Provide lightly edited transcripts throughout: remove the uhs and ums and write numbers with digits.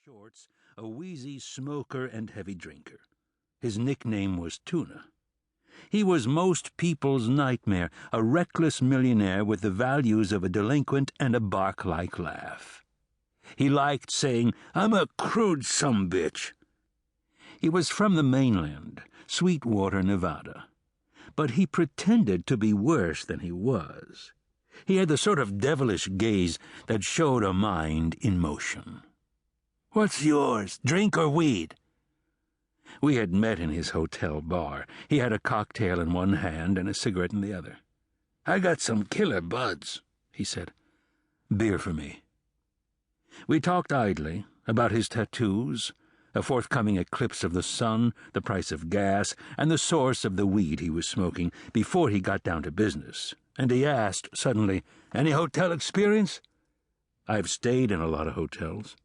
shorts, a wheezy smoker and heavy drinker. His nickname was Tuna. He was most people's nightmare, a reckless millionaire with the values of a delinquent and a bark-like laugh. He liked saying, "I'm a crude sumbitch." He was from the mainland, Sweetwater, Nevada, but he pretended to be worse than he was. He had the sort of devilish gaze that showed a mind in motion. "What's yours, drink or weed?" We had met in his hotel bar. He had a cocktail in one hand and a cigarette in the other. "I got some killer buds," he said. "Beer for me." We talked idly about his tattoos, a forthcoming eclipse of the sun, the price of gas, and the source of the weed he was smoking before he got down to business. And he asked suddenly, "Any hotel experience?" "I've stayed in a lot of hotels."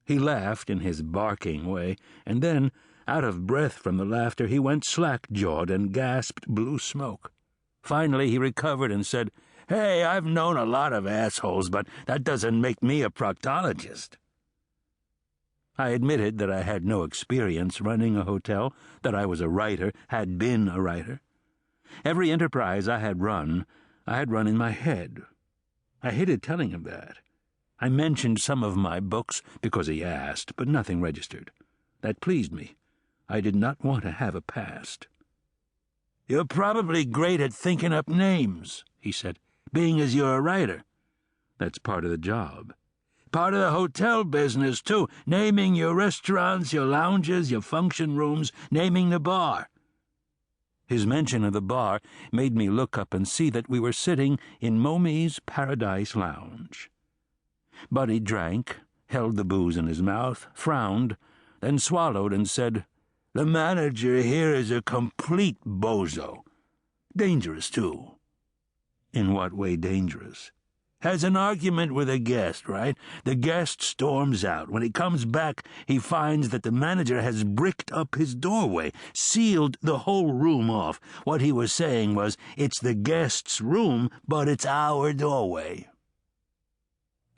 He laughed in his barking way, and then, out of breath from the laughter, he went slack-jawed and gasped blue smoke. Finally he recovered and said, "Hey, I've known a lot of assholes, but that doesn't make me a proctologist." I admitted that I had no experience running a hotel, that I was a writer, had been a writer. Every enterprise I had run in my head. I hated telling him that. I mentioned some of my books because he asked, but nothing registered. That pleased me. I did not want to have a past. "You're probably great at thinking up names," he said, "being as you're a writer." "That's part of the job." "Part of the hotel business, too, naming your restaurants, your lounges, your function rooms, naming the bar." His mention of the bar made me look up and see that we were sitting in Momi's Paradise Lounge. Buddy drank, held the booze in his mouth, frowned, then swallowed and said, "The manager here is a complete bozo. Dangerous, too." "In what way dangerous?" "Has an argument with a guest, right? The guest storms out. When he comes back, he finds that the manager has bricked up his doorway, sealed the whole room off. What he was saying was, it's the guest's room, but it's our doorway."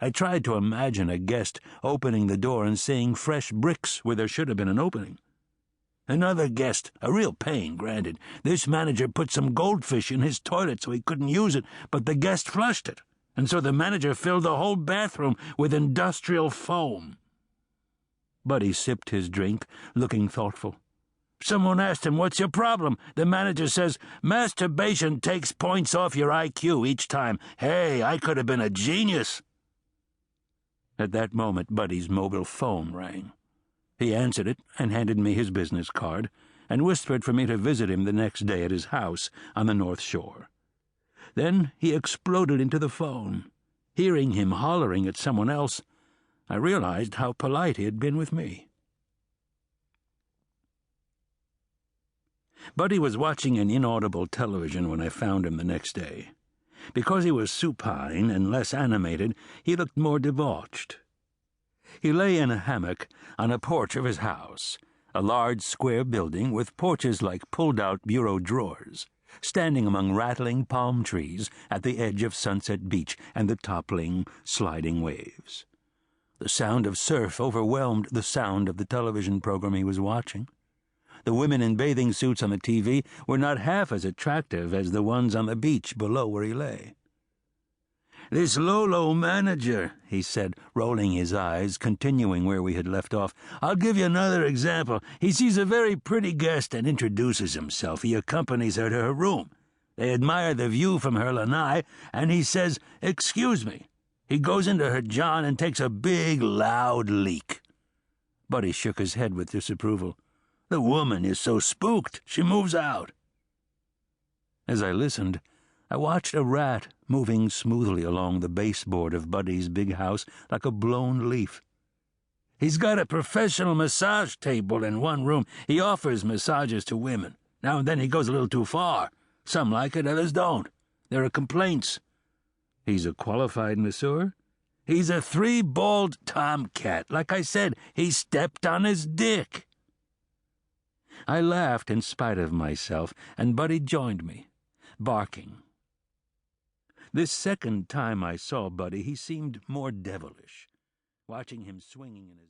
I tried to imagine a guest opening the door and seeing fresh bricks where there should have been an opening. "Another guest, a real pain, granted. This manager put some goldfish in his toilet so he couldn't use it, but the guest flushed it, and so the manager filled the whole bathroom with industrial foam." Buddy sipped his drink, looking thoughtful. "Someone asked him, 'What's your problem?' The manager says, 'Masturbation takes points off your IQ each time.' Hey, I could have been a genius." At that moment, Buddy's mobile phone rang. He answered it and handed me his business card and whispered for me to visit him the next day at his house on the North Shore. Then he exploded into the phone. Hearing him hollering at someone else, I realized how polite he had been with me. Buddy was watching an inaudible television when I found him the next day. Because he was supine and less animated, he looked more debauched. He lay in a hammock on a porch of his house, a large square building with porches like pulled-out bureau drawers, standing among rattling palm trees at the edge of Sunset Beach and the toppling, sliding waves. The sound of surf overwhelmed the sound of the television program he was watching. The women in bathing suits on the TV were not half as attractive as the ones on the beach below where he lay. "This Lolo manager," he said, rolling his eyes, continuing where we had left off. "I'll give you another example. He sees a very pretty guest and introduces himself. He accompanies her to her room. They admire the view from her lanai, and he says, 'Excuse me.' He goes into her john and takes a big, loud leak." Buddy shook his head with disapproval. "The woman is so spooked, she moves out." As I listened, I watched a rat moving smoothly along the baseboard of Buddy's big house like a blown leaf. "He's got a professional massage table in one room. He offers massages to women. Now and then he goes a little too far. Some like it, others don't. There are complaints." "He's a qualified masseur?" "He's a three-balled tomcat. Like I said, he stepped on his dick." I laughed in spite of myself, and Buddy joined me, barking. This second time I saw Buddy, he seemed more devilish, watching him swinging in his